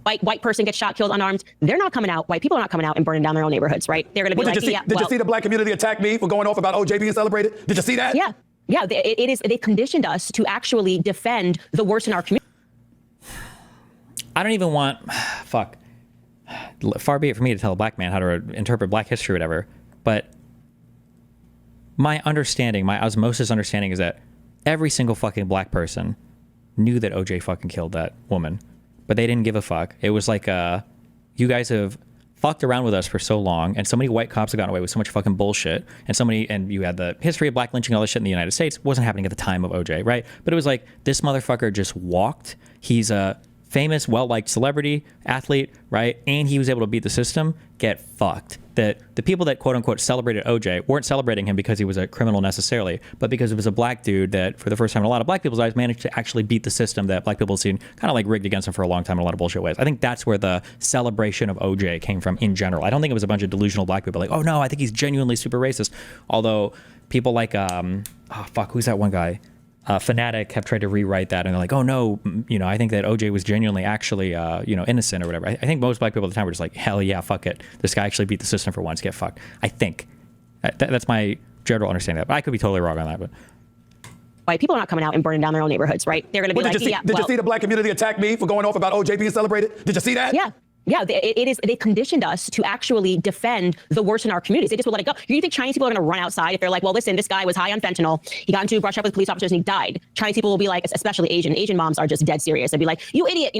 white person gets shot, killed, unarmed. They're not coming out. White people are not coming out and burning down their own neighborhoods, right? They're going to be Did you see the Black community attack me for going off about OJ being celebrated? Did you see that? Yeah. They conditioned us to actually defend the worst in our community. I don't even want, far be it for me to tell a Black man how to interpret Black history or whatever, but my understanding, my osmosis understanding is that every single fucking Black person knew that OJ fucking killed that woman, but they didn't give a fuck. It was like, you guys have fucked around with us for so long, and so many white cops have gotten away with so much fucking bullshit, and you had the history of Black lynching and all this shit in the United States. It wasn't happening at the time of OJ, right? But it was like, this motherfucker just walked. He's a famous, well-liked celebrity, athlete, right? And he was able to beat the system. Get fucked. That the people that quote-unquote celebrated OJ weren't celebrating him because he was a criminal necessarily, but because it was a Black dude that, for the first time in a lot of Black people's eyes, managed to actually beat the system that Black people have seen kind of like rigged against him for a long time in a lot of bullshit ways. I think that's where the celebration of OJ came from in general. I don't think it was a bunch of delusional Black people like, oh no, I think he's genuinely super racist. Although people like, who's that one guy? Fanatic have tried to rewrite that, and they're like, oh no, I think that OJ was genuinely actually, innocent or whatever. I think most Black people at the time were just like, hell yeah, fuck it. This guy actually beat the system for once, get fucked. I think. That's my general understanding of that, but I could be totally wrong on that. But white people are not coming out and burning down their own neighborhoods, right? They're going to be Did you see the Black community attack me for going off about OJ being celebrated? Did you see that? Yeah, they conditioned us to actually defend the worst in our communities. They just will let it go. You think Chinese people are going to run outside if they're like, well, listen, this guy was high on fentanyl. He got into a brush up with police officers and he died. Chinese people will be like, especially Asian moms are just dead serious. They'll be like, you idiot,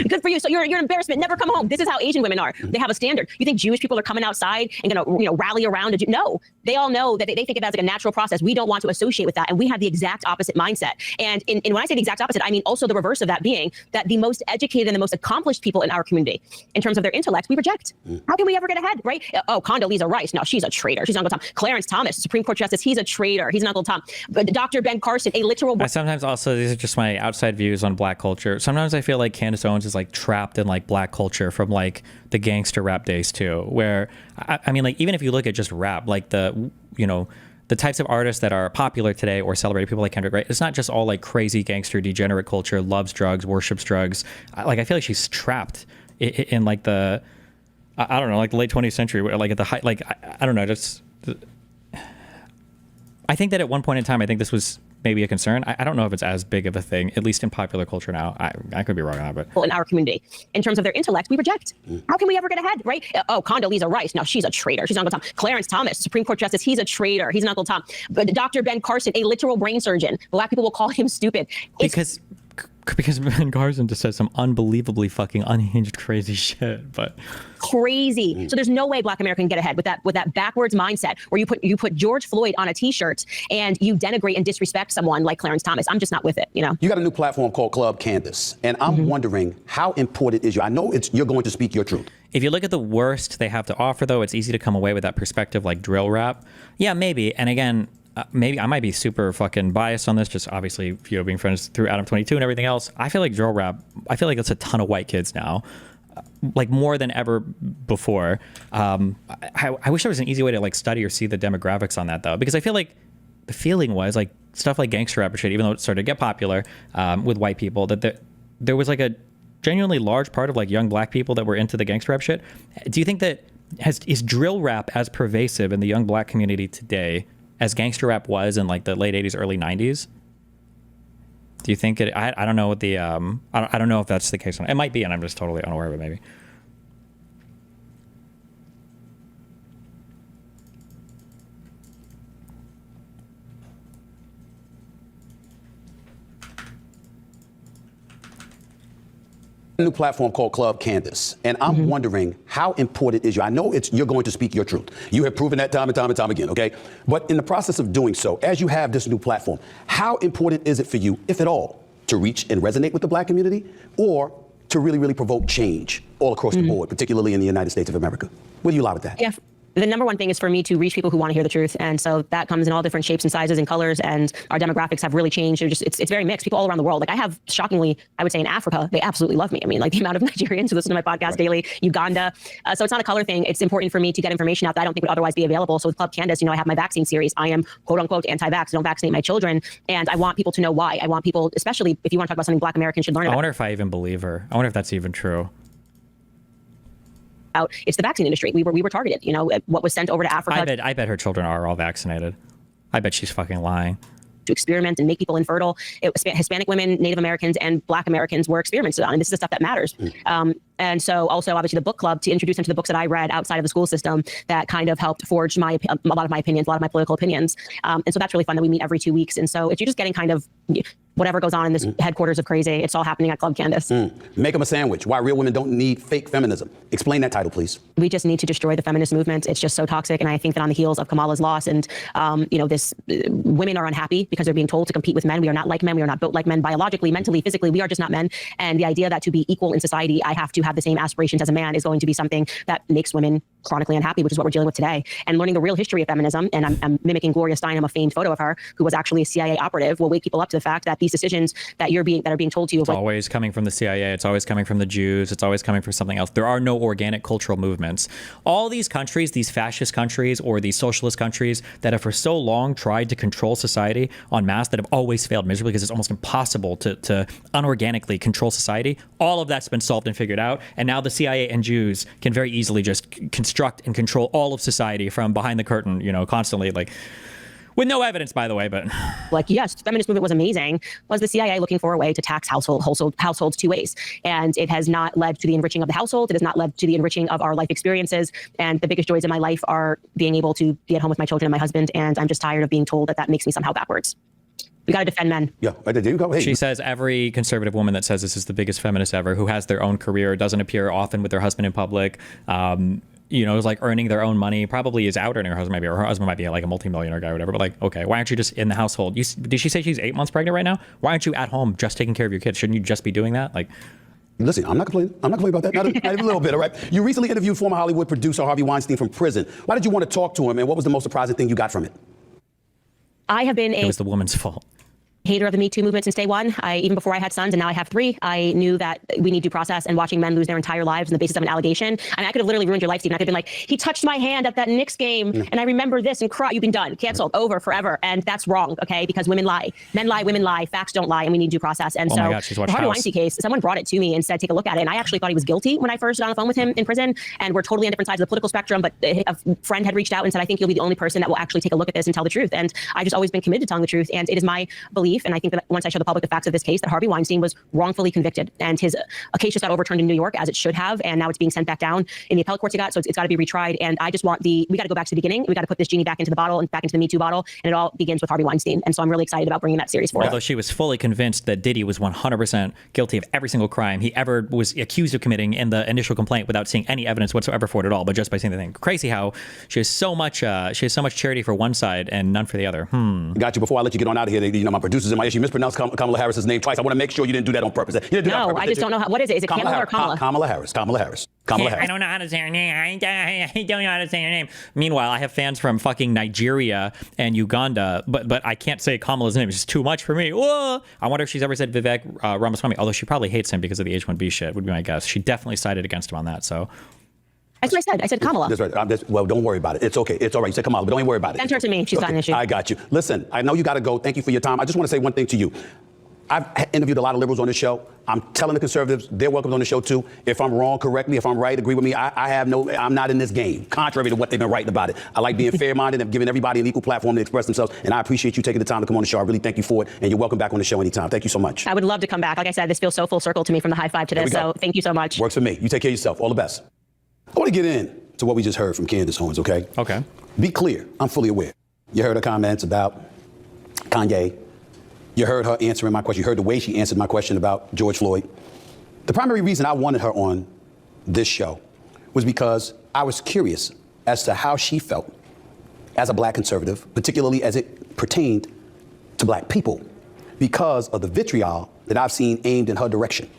good for you. So you're an embarrassment. Never come home. This is how Asian women are. They have a standard. You think Jewish people are coming outside and going to rally around? No, they all know that they think of that as like a natural process. We don't want to associate with that. And we have the exact opposite mindset. And when I say the exact opposite, I mean also the reverse of that being that the most educated and the most accomplished people in our community, in terms of their intellect, we reject. How can we ever get ahead, right? Oh, Condoleezza Rice, no, she's a traitor. She's Uncle Tom. Clarence Thomas, Supreme Court Justice, he's a traitor. He's an Uncle Tom. But Dr. Ben Carson, a literal... Sometimes also, these are just my outside views on Black culture. Sometimes I feel like Candace Owens is like trapped in like Black culture from like the gangster rap days too, where, I mean, like even if you look at just rap, like the types of artists that are popular today or celebrated, people like Kendrick, right? It's not just all like crazy gangster degenerate culture, loves drugs, worships drugs. I feel like she's trapped in like the, I don't know, like the late 20th century, where like at the height, like, I don't know, just I think that at one point in time, I think this was maybe a concern. I don't know if it's as big of a thing, at least in popular culture now. I could be wrong on that, but in our community, in terms of their intellect, we reject. How can we ever get ahead, right? Oh, Condoleezza Rice, now she's a traitor. She's Uncle Tom. Clarence Thomas, Supreme Court Justice, he's a traitor. He's an Uncle Tom. But Dr. Ben Carson, a literal brain surgeon. Black people will call him stupid. Because Ben Carson just says some unbelievably fucking unhinged crazy shit, but crazy. So there's no way Black America can get ahead with that backwards mindset where you put George Floyd on a t-shirt and you denigrate and disrespect someone like Clarence Thomas. I'm just not with it, you know. You got a new platform called Club Candace, and I'm wondering how important is you. I know you're going to speak your truth. If you look at the worst they have to offer, though, it's easy to come away with that perspective like drill rap. Yeah, maybe. And again, maybe I might be super fucking biased on this, just obviously, you know, being friends through Adam 22 and everything else. I feel like drill rap, I feel like it's a ton of white kids now, like more than ever before. I wish there was an easy way to like study or see the demographics on that, though, because I feel like the feeling was like stuff like gangster rap shit, even though it started to get popular with white people, that there was like a genuinely large part of like young Black people that were into the gangster rap shit. Do you think that is drill rap as pervasive in the young Black community today as gangster rap was in like the late 80s, early 90s? Do you think it, I don't know what the, I don't know if that's the case. It might be, and I'm just totally unaware of it, maybe. A new platform called Club Candace, and I'm wondering how important is you. I know you're going to speak your truth. You have proven that time and time and time again, okay? But in the process of doing so, as you have this new platform, how important is it for you, if at all, to reach and resonate with the Black community, or to really, really provoke change all across the board, particularly in the United States of America? Where do you lie with that? Yeah. The number one thing is for me to reach people who want to hear the truth. And so that comes in all different shapes and sizes and colors. And our demographics have really changed. It's very mixed. People all around the world. Like I have, shockingly, I would say in Africa, they absolutely love me. I mean, like the amount of Nigerians who listen to my podcast daily, Uganda. So it's not a color thing. It's important for me to get information out that I don't think would otherwise be available. So with Club Candace, you know, I have my vaccine series. I am quote unquote anti-vax. Don't vaccinate my children. And I want people to know why. I want people, especially if you want to talk about something Black Americans should learn about. I wonder if I even believe her. I wonder if that's even true. It's the vaccine industry. We were targeted. You know, what was sent over to Africa. I bet her children are all vaccinated. I bet she's fucking lying. To experiment and make people infertile. Hispanic women, Native Americans, and Black Americans were experimented on, and this is the stuff that matters. And so also, obviously, the book club, to introduce them to the books that I read outside of the school system that kind of helped forge a lot of my opinions, a lot of my political opinions. And so that's really fun that we meet every 2 weeks. And so if you're just getting kind of whatever goes on in this headquarters of crazy, it's all happening at Club Candace. Make them a sandwich. Why real women don't need fake feminism. Explain that title, please. We just need to destroy the feminist movement. It's just so toxic. And I think that on the heels of Kamala's loss and, you know, women are unhappy because they're being told to compete with men. We are not like men. We are not built like men biologically, mentally, physically. We are just not men. And the idea that to be equal in society, I have to have the same aspirations as a man is going to be something that makes women chronically unhappy, which is what we're dealing with today. And learning the real history of feminism, and I'm mimicking Gloria Steinem, a famed photo of her, who was actually a CIA operative, will wake people up to the fact that these decisions that are being told to you. It's always coming from the CIA. It's always coming from the Jews. It's always coming from something else. There are no organic cultural movements. All these countries, these fascist countries or these socialist countries that have for so long tried to control society en masse, that have always failed miserably because it's almost impossible to unorganically control society. All of that's been solved and figured out. And now the CIA and Jews can very easily just construct and control all of society from behind the curtain, you know, constantly, like, with no evidence, by the way, but... Like, yes, the feminist movement was amazing. Was the CIA looking for a way to tax households 2 ways? And it has not led to the enriching of the household. It has not led to the enriching of our life experiences. And the biggest joys in my life are being able to be at home with my children and my husband. And I'm just tired of being told that makes me somehow backwards. We got to defend men. Yeah, there you go. Hey. She says every conservative woman that says this is the biggest feminist ever, who has their own career, doesn't appear often with their husband in public, you know, is like earning their own money, probably is out earning her husband, maybe, or her husband might be like a multimillionaire guy or whatever. But like, okay, why aren't you just in the household? Did she say she's 8 months pregnant right now? Why aren't you at home just taking care of your kids? Shouldn't you just be doing that? Like, listen, I'm not complaining. I'm not complaining about that. Not even a little bit, all right? You recently interviewed former Hollywood producer Harvey Weinstein from prison. Why did you want to talk to him, and what was the most surprising thing you got from it? I have been It was the woman's fault. hater of the Me Too movement since day one. Even before I had sons, and now I have 3, I knew that we need due process, and watching men lose their entire lives on the basis of an allegation. I mean, I could have literally ruined your life, Stephen. I could have been like, he touched my hand at that Knicks game, and I remember this, and cry. You've been done, canceled, over, forever. And that's wrong, okay? Because women lie. Men lie, women lie, facts don't lie, and we need due process. And oh so my God, she's watched the Harvey House. Weinstein case, someone brought it to me and said, take a look at it. And I actually thought he was guilty when I first got on the phone with him in prison. And we're totally on different sides of the political spectrum. But a friend had reached out and said, I think you'll be the only person that will actually take a look at this and tell the truth. And I've just always been committed to telling the truth. And it is my belief, and I think that once I show the public the facts of this case, that Harvey Weinstein was wrongfully convicted. And his case just got overturned in New York, as it should have. And now it's being sent back down in the appellate courts it got. So it's got to be retried. And I just want we got to go back to the beginning. We got to put this genie back into the bottle and back into the Me Too bottle. And it all begins with Harvey Weinstein. And so I'm really excited about bringing that series forward. Although she was fully convinced that Diddy was 100% guilty of every single crime he ever was accused of committing in the initial complaint, without seeing any evidence whatsoever for it at all, but just by seeing the thing. Crazy how she has so much charity for one side and none for the other. Got you. Before I let you get on out of here, you know, my producers in my issue mispronounced Kamala Harris's name twice. I want to make sure you didn't do that on purpose. You didn't do that on purpose, I just don't know what is it? Is it Kamala or Kamala? Kamala Harris. Kamala Harris. Kamala Harris. I don't know how to say her name. I don't know how to say her name. Meanwhile, I have fans from fucking Nigeria and Uganda, but I can't say Kamala's name. It's just too much for me. Whoa. I wonder if she's ever said Vivek Ramaswamy, although she probably hates him because of the H-1B shit, would be my guess. She definitely sided against him on that, so. That's what I said. I said Kamala. That's right. Well, don't worry about it. It's okay. It's all right. You said Kamala, but don't even worry about it. Send her to me. She's got an issue. I got you. Listen, I know you got to go. Thank you for your time. I just want to say one thing to you. I've interviewed a lot of liberals on this show. I'm telling the conservatives they're welcome on the show too. If I'm wrong, correct me. If I'm right, agree with me. I'm not in this game, contrary to what they've been writing about it. I like being fair-minded and giving everybody an equal platform to express themselves. And I appreciate you taking the time to come on the show. I really thank you for it. And you're welcome back on the show anytime. Thank you so much. I would love to come back. Like I said, this feels so full circle to me from the high five to this. So thank you so much. Works for me. You take care of yourself. All the best. I want to get in to what we just heard from Candace Owens, okay? Okay. Be clear. I'm fully aware. You heard her comments about Kanye. You heard her answering my question. You heard the way she answered my question about George Floyd. The primary reason I wanted her on this show was because I was curious as to how she felt as a black conservative, particularly as it pertained to black people, because of the vitriol that I've seen aimed in her direction.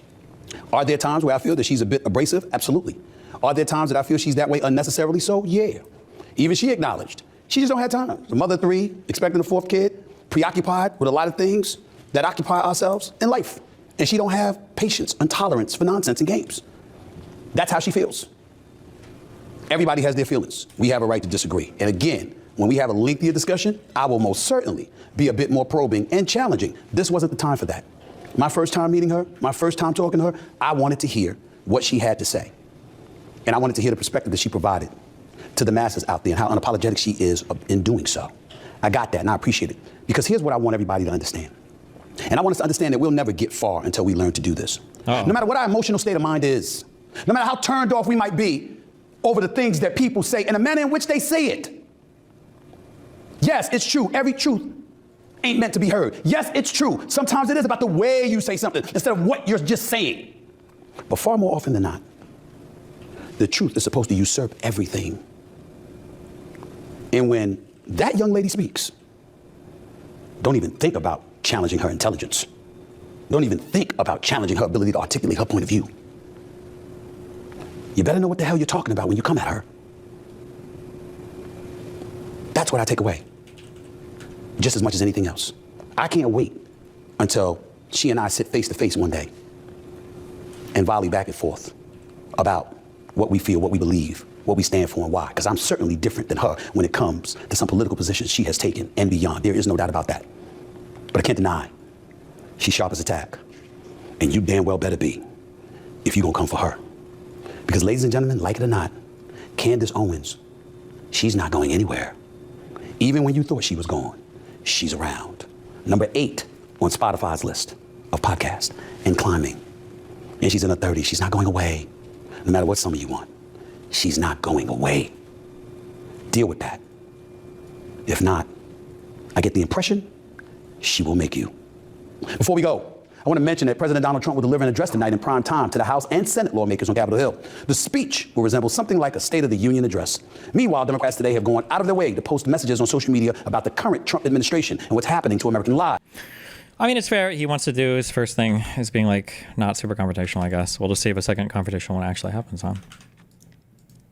Are there times where I feel that she's a bit abrasive? Absolutely. Are there times that I feel she's that way unnecessarily so? Yeah. Even she acknowledged. She just don't have time. The mother of 3, expecting a 4th kid, preoccupied with a lot of things that occupy ourselves in life. And she don't have patience and tolerance for nonsense and games. That's how she feels. Everybody has their feelings. We have a right to disagree. And again, when we have a lengthier discussion, I will most certainly be a bit more probing and challenging. This wasn't the time for that. My first time meeting her, my first time talking to her, I wanted to hear what she had to say. And I wanted to hear the perspective that she provided to the masses out there and how unapologetic she is in doing so. I got that and I appreciate it. Because here's what I want everybody to understand. And I want us to understand that we'll never get far until we learn to do this. No matter what our emotional state of mind is, no matter how turned off we might be over the things that people say and the manner in which they say it. Yes, it's true. Every truth ain't meant to be heard. Yes, it's true. Sometimes it is about the way you say something instead of what you're just saying. But far more often than not, the truth is supposed to usurp everything. And when that young lady speaks, don't even think about challenging her intelligence. Don't even think about challenging her ability to articulate her point of view. You better know what the hell you're talking about when you come at her. That's what I take away, just as much as anything else. I can't wait until she and I sit face to face one day and volley back and forth about what we feel, what we believe, what we stand for and why. Because I'm certainly different than her when it comes to some political positions she has taken and beyond. There is no doubt about that. But I can't deny she's sharp as a tack. And you damn well better be if you're gonna come for her. Because ladies and gentlemen, like it or not, Candace Owens, she's not going anywhere. Even when you thought she was gone, she's around. Number 8 on Spotify's list of podcasts and climbing. And she's in her 30s. She's not going away. No matter what some of you want, she's not going away. Deal with that. If not, I get the impression she will make you. Before we go, I want to mention that President Donald Trump will deliver an address tonight in prime time to the House and Senate lawmakers on Capitol Hill. The speech will resemble something like a State of the Union address. Meanwhile, Democrats today have gone out of their way to post messages on social media about the current Trump administration and what's happening to American lives. I mean, it's fair. He wants to do his first thing is being like not super confrontational, I guess. We'll just save a second confrontational when it actually happens, huh?